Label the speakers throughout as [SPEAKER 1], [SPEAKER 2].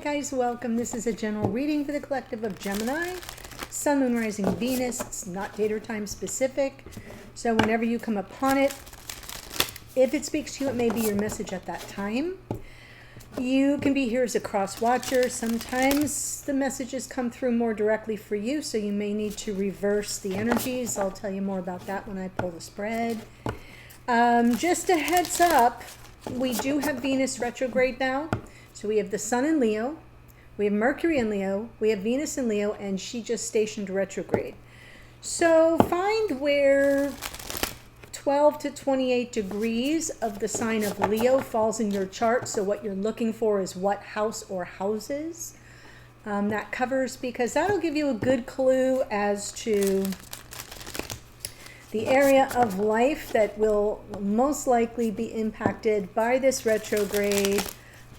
[SPEAKER 1] guys, welcome. This is a general reading for the collective of Gemini, Sun, Moon, Rising, Venus. It's not date or time specific. So whenever you come upon it, if it speaks to you, it may be your message at that time. You can be here as a cross watcher. Sometimes the messages come through more directly for you, so you may need to reverse the energies. I'll tell you more about that when I pull the spread. Just a heads up, we do have Venus retrograde now. So we have the Sun in Leo, we have Mercury in Leo, we have Venus in Leo, and she just stationed retrograde. So find where 12 to 28 degrees of the sign of Leo falls in your chart. So what you're looking for is what house or houses that covers, because that'll give you a good clue as to the area of life that will most likely be impacted by this retrograde.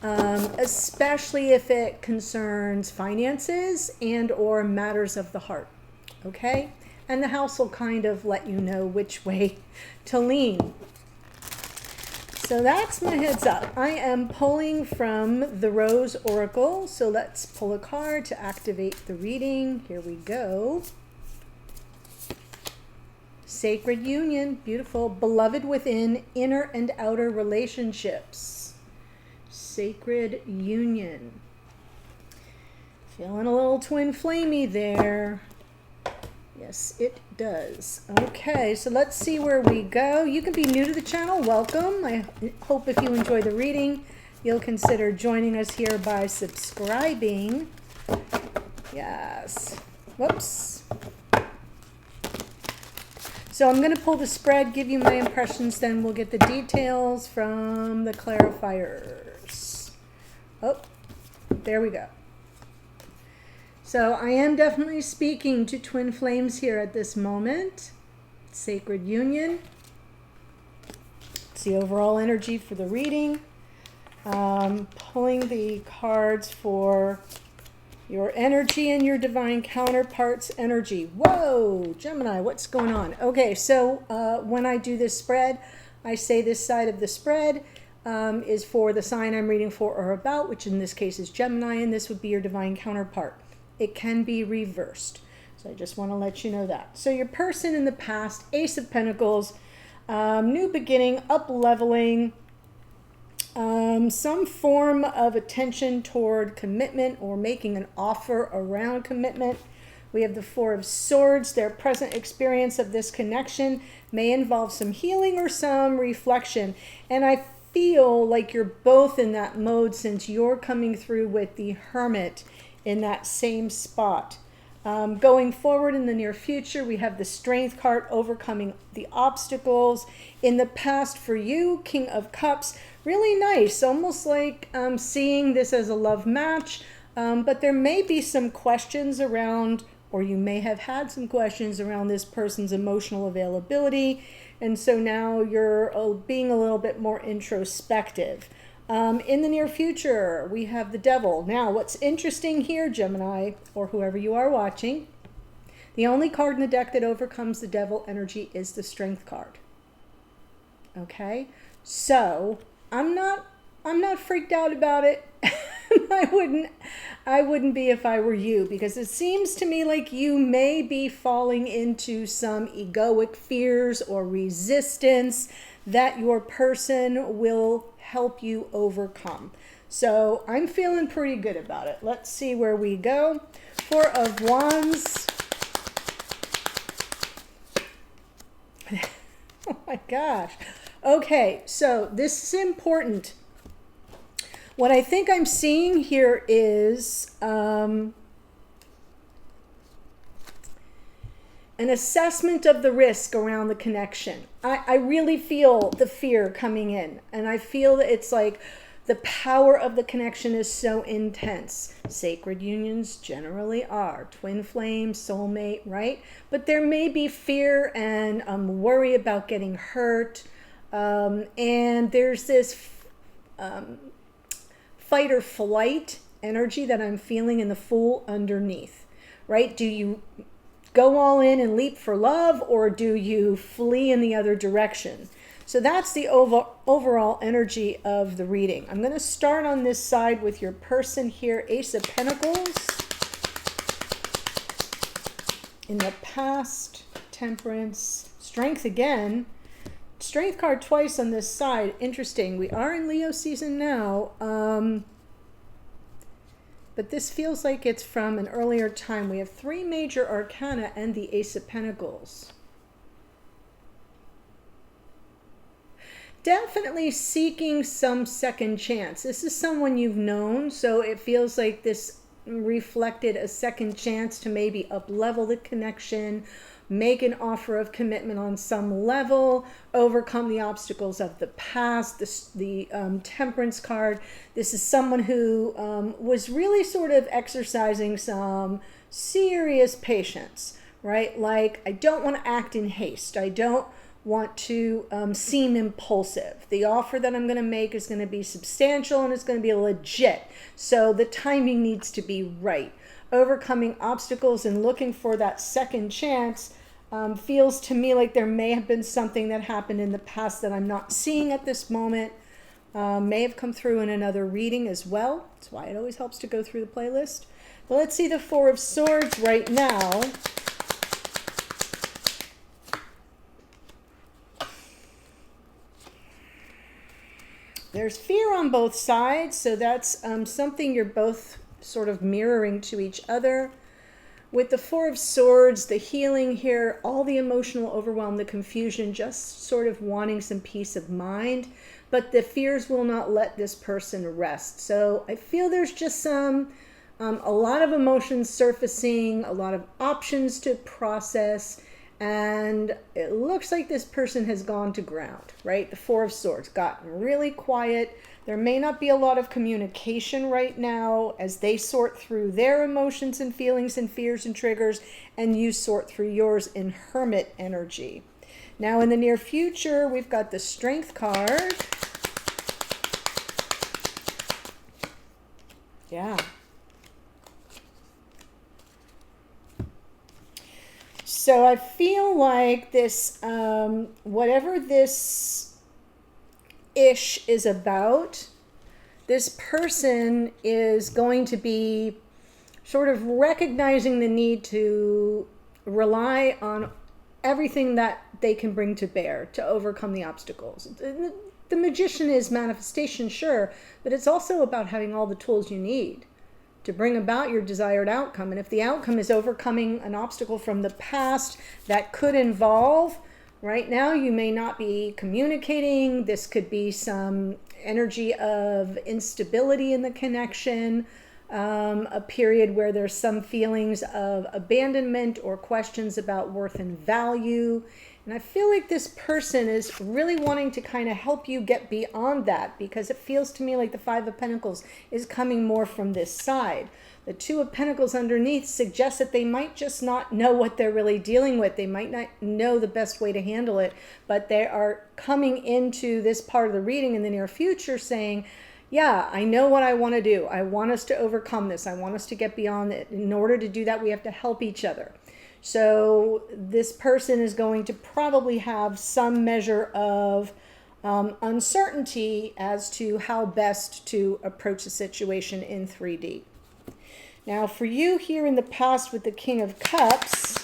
[SPEAKER 1] Especially if it concerns finances and or matters of the heart, okay? And the house will kind of let you know which way to lean. So that's my heads up. I am pulling from the Rose Oracle, so let's pull a card to activate the reading. Here we go. Sacred Union, beautiful. Beloved within, inner and outer relationships. Sacred Union. Feeling a little twin flamey there. Yes, it does. Okay, so let's see where we go. You can be new to the channel. Welcome. I hope if you enjoy the reading, you'll consider joining us here by subscribing. Yes. Whoops. So I'm going to pull the spread, give you my impressions, then we'll get the details from the clarifiers. Oh, there we go. So I am definitely speaking to twin flames here at this moment. Sacred Union. It's the overall energy for the reading. Pulling the cards for your energy and your divine counterpart's energy. Whoa, Gemini, what's going on? Okay, so when I do this spread, I say this side of the spread is for the sign I'm reading for or about, which in this case is Gemini, and this would be your divine counterpart. It can be reversed. So I just want to let you know that. So your person in the past, Ace of Pentacles, new beginning, up-leveling, some form of attention toward commitment or making an offer around commitment. We have the Four of Swords. Their present experience of this connection may involve some healing or some reflection. And I feel like you're both in that mode since you're coming through with the Hermit in that same spot. Going forward in the near future, we have the Strength card, overcoming the obstacles. In the past for you, King of Cups, really nice, almost like seeing this as a love match, but there may be some questions around, or you may have had some questions around this person's emotional availability, and so now you're being a little bit more introspective. In the near future, we have the Devil. Now, what's interesting here, Gemini, or whoever you are watching, the only card in the deck that overcomes the Devil energy is the Strength card. Okay? So, I'm not freaked out about it. I wouldn't be if I were you, because it seems to me like you may be falling into some egoic fears or resistance that your person will help you overcome. So I'm feeling pretty good about it. Let's see where we go. Four of Wands. Oh my gosh. Okay, so this is important. What I think I'm seeing here is an assessment of the risk around the connection. I really feel the fear coming in, and I feel that it's like the power of the connection is so intense. Sacred unions generally are. Twin flame, soulmate, right? But there may be fear and worry about getting hurt. And there's this fight or flight energy that I'm feeling in the Fool underneath, right? Do you go all in and leap for love, or do you flee in the other direction? So that's the overall energy of the reading. I'm going to start on this side with your person here, Ace of Pentacles. In the past, Temperance, Strength again. Strength card twice on this side. Interesting. We are in Leo season now. But this feels like it's from an earlier time. We have 3 major arcana and the Ace of Pentacles. Definitely seeking some second chance. This is someone you've known, so it feels like this reflected a second chance to maybe up-level the connection, make an offer of commitment on some level, overcome the obstacles of the past. The Temperance card, this is someone who was really sort of exercising some serious patience, right? Like, I don't want to act in haste. I don't want to seem impulsive. The offer that I'm going to make is going to be substantial and it's going to be legit. So the timing needs to be right. Overcoming obstacles and looking for that second chance feels to me like there may have been something that happened in the past that I'm not seeing at this moment. May have come through in another reading as well. That's why it always helps to go through the playlist. But let's see the Four of Swords right now. There's fear on both sides, so that's something you're both sort of mirroring to each other. With the Four of Swords, the healing here, all the emotional overwhelm, the confusion, just sort of wanting some peace of mind, but the fears will not let this person rest. So I feel there's just a lot of emotions surfacing, a lot of options to process, and it looks like this person has gone to ground, right? The Four of Swords, gotten really quiet. There may not be a lot of communication right now as they sort through their emotions and feelings and fears and triggers, and you sort through yours in Hermit energy. Now in the near future, we've got the Strength card. Yeah. So I feel like this, whatever this ish is about, this person is going to be sort of recognizing the need to rely on everything that they can bring to bear to overcome the obstacles. The magician is manifestation, sure, but it's also about having all the tools you need to bring about your desired outcome. And if the outcome is overcoming an obstacle from the past that could involve, right now you may not be communicating, this could be some energy of instability in the connection, a period where there's some feelings of abandonment or questions about worth and value. And I feel like this person is really wanting to kind of help you get beyond that, because it feels to me like the Five of Pentacles is coming more from this side. The Two of Pentacles underneath suggests that they might just not know what they're really dealing with. They might not know the best way to handle it, but they are coming into this part of the reading in the near future saying, yeah, I know what I want to do. I want us to overcome this. I want us to get beyond it. In order to do that, we have to help each other. So this person is going to probably have some measure of uncertainty as to how best to approach the situation in 3D. Now for you here in the past with the King of Cups,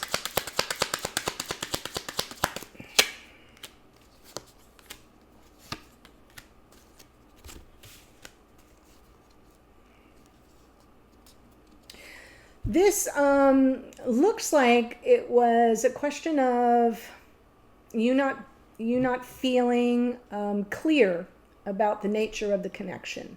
[SPEAKER 1] this looks like it was a question of you not feeling clear about the nature of the connection.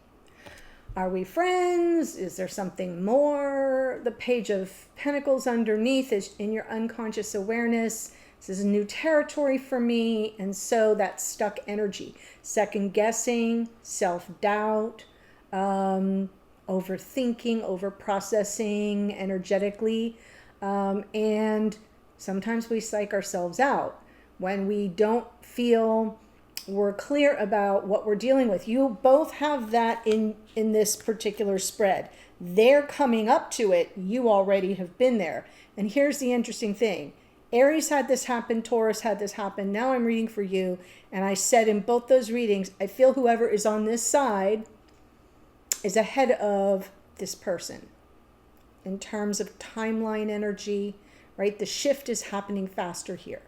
[SPEAKER 1] Are we friends? Is there something more? The Page of Pentacles underneath is in your unconscious awareness. This is new territory for me, and so that stuck energy, second guessing, self-doubt, overthinking, over-processing energetically, and sometimes we psych ourselves out when we don't feel we're clear about what we're dealing with. You both have that in this particular spread. They're coming up to it. You already have been there. And here's the interesting thing. Aries had this happen, Taurus had this happen. Now I'm reading for you. And I said in both those readings, I feel whoever is on this side is ahead of this person in terms of timeline energy, right? The shift is happening faster here.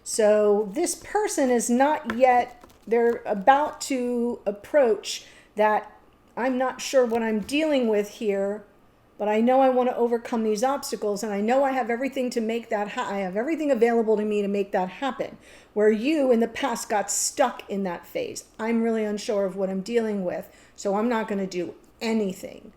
[SPEAKER 1] So this person is not yet, they're about to approach that I'm not sure what I'm dealing with here, but I know I want to overcome these obstacles, and I know I have everything to make that I have everything available to me to make that happen. Where you in the past got stuck in that phase. I'm really unsure of what I'm dealing with, so I'm not going to do anything.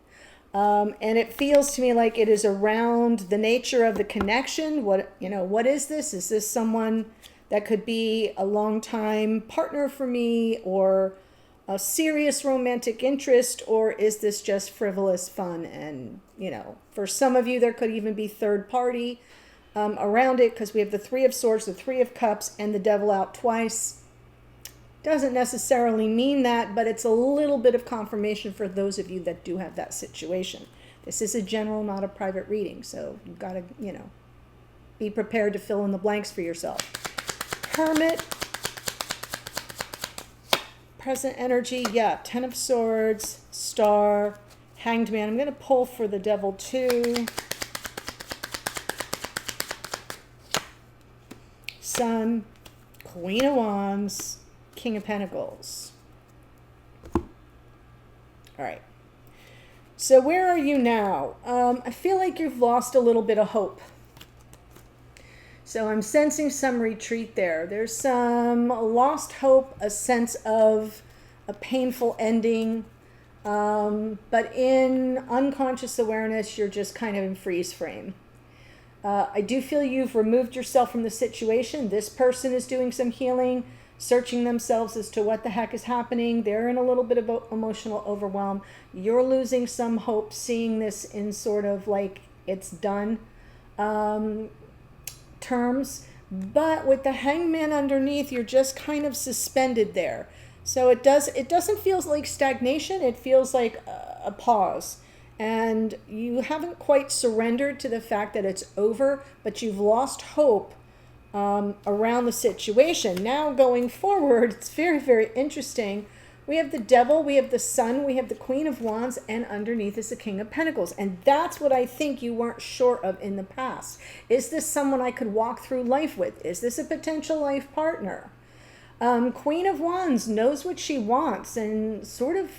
[SPEAKER 1] And it feels to me like it is around the nature of the connection. What is this? Is this someone that could be a long-time partner for me, or a serious romantic interest, or is this just frivolous fun? And, for some of you, there could even be third party around it, because we have the Three of Swords, the Three of Cups, and the Devil out twice. Doesn't necessarily mean that, but it's a little bit of confirmation for those of you that do have that situation. This is a general, not a private reading, so you've got to, be prepared to fill in the blanks for yourself. Hermit. Present energy, yeah, Ten of Swords, Star, Hanged Man. I'm going to pull for the Devil too. Sun, Queen of Wands, King of Pentacles. All right. So where are you now? I feel like you've lost a little bit of hope. So I'm sensing some retreat there. There's some lost hope, a sense of a painful ending. But in unconscious awareness, you're just kind of in freeze frame. I do feel you've removed yourself from the situation. This person is doing some healing, searching themselves as to what the heck is happening. They're in a little bit of emotional overwhelm. You're losing some hope, seeing this in sort of like it's done terms. But with the Hangman underneath, you're just kind of suspended there. So it doesn't feel like stagnation. It feels like a pause. And you haven't quite surrendered to the fact that it's over, but you've lost hope around the situation. Now going forward, it's very, very interesting. We have the Devil, we have the Sun, we have the Queen of Wands, and underneath is the King of Pentacles. And that's what I think you weren't sure of in the past. Is this someone I could walk through life with? Is this a potential life partner? Queen of Wands knows what she wants and sort of,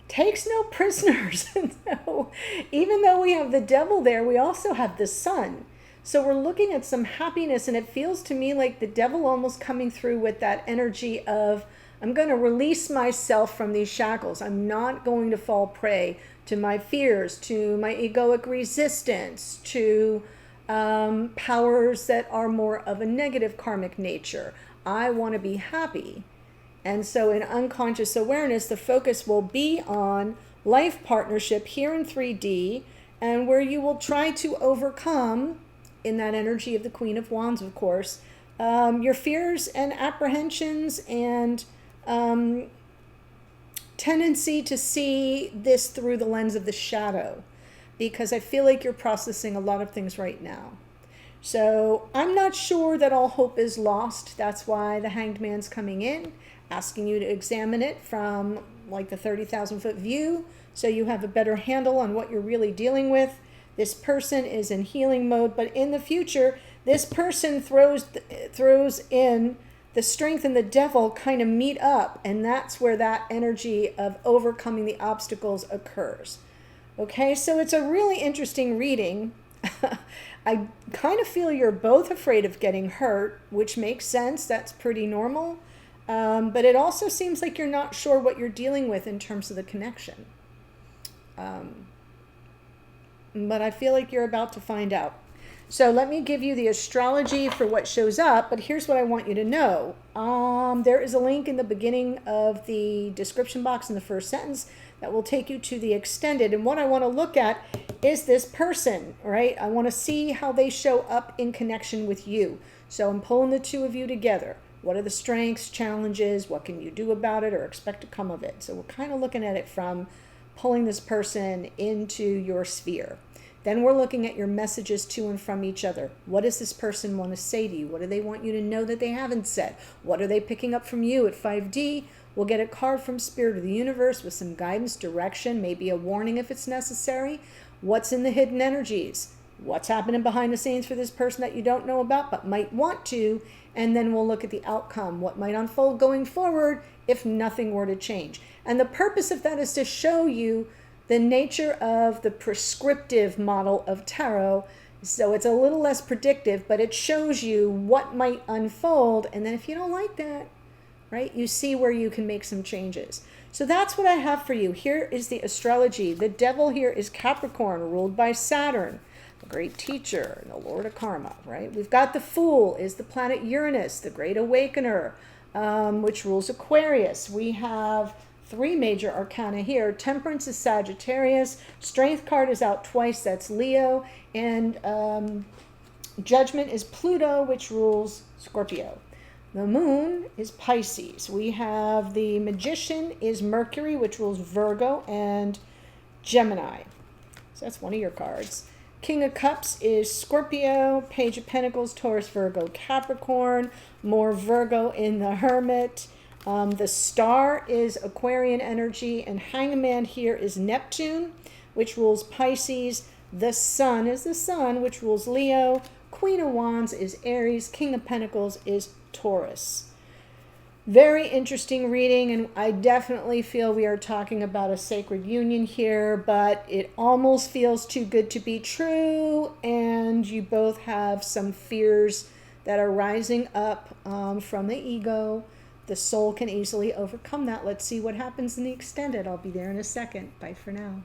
[SPEAKER 1] takes no prisoners. No. Even though we have the Devil there, we also have the Sun. So we're looking at some happiness, and it feels to me like the Devil almost coming through with that energy of, I'm going to release myself from these shackles. I'm not going to fall prey to my fears, to my egoic resistance, to powers that are more of a negative karmic nature. I want to be happy. And so in unconscious awareness, the focus will be on life partnership here in 3D, and where you will try to overcome, in that energy of the Queen of Wands, of course, your fears and apprehensions and tendency to see this through the lens of the shadow, because I feel like you're processing a lot of things right now. So I'm not sure that all hope is lost. That's why the Hanged Man's coming in, asking you to examine it from like the 30,000-foot view, so you have a better handle on what you're really dealing with. This person is in healing mode, but in the future, this person throws in the Strength and the Devil kind of meet up, and that's where that energy of overcoming the obstacles occurs. Okay, so it's a really interesting reading. I kind of feel you're both afraid of getting hurt, which makes sense. That's pretty normal. But it also seems like you're not sure what you're dealing with in terms of the connection. But I feel like you're about to find out. So let me give you the astrology for what shows up, but here's what I want you to know. There is a link in the beginning of the description box in the first sentence that will take you to the extended. And what I want to look at is this person, right? I want to see how they show up in connection with you. So I'm pulling the two of you together. What are the strengths, challenges? What can you do about it or expect to come of it? So we're kind of looking at it from pulling this person into your sphere. Then we're looking at your messages to and from each other. What does this person want to say to you? What do they want you to know that they haven't said? What are they picking up from you at 5D? We'll get a card from Spirit of the Universe with some guidance, direction, maybe a warning if it's necessary. What's in the hidden energies? What's happening behind the scenes for this person that you don't know about but might want to? And then we'll look at the outcome, what might unfold going forward if nothing were to change. And the purpose of that is to show you the nature of the prescriptive model of tarot. So it's a little less predictive, but it shows you what might unfold. And then if you don't like that, right, you see where you can make some changes. So that's what I have for you. Here is the astrology. The devil here is Capricorn, ruled by Saturn, the great teacher and the Lord of Karma, right? We've got the Fool, is the planet Uranus, the great awakener, which rules Aquarius. We have 3 major arcana here. Temperance is Sagittarius. Strength card is out twice. That's Leo. And Judgment is Pluto, which rules Scorpio. The Moon is Pisces. We have the Magician is Mercury, which rules Virgo and Gemini. So that's one of your cards. King of Cups is Scorpio. Page of Pentacles, Taurus, Virgo, Capricorn. More Virgo in the Hermit. The Star is Aquarian energy, and Hangman here is Neptune, which rules Pisces. The Sun is the Sun, which rules Leo. Queen of Wands is Aries. King of Pentacles is Taurus. Very interesting reading, and I definitely feel we are talking about a sacred union here, but it almost feels too good to be true, and you both have some fears that are rising up from the ego. The soul can easily overcome that. Let's see what happens in the extended. I'll be there in a second. Bye for now.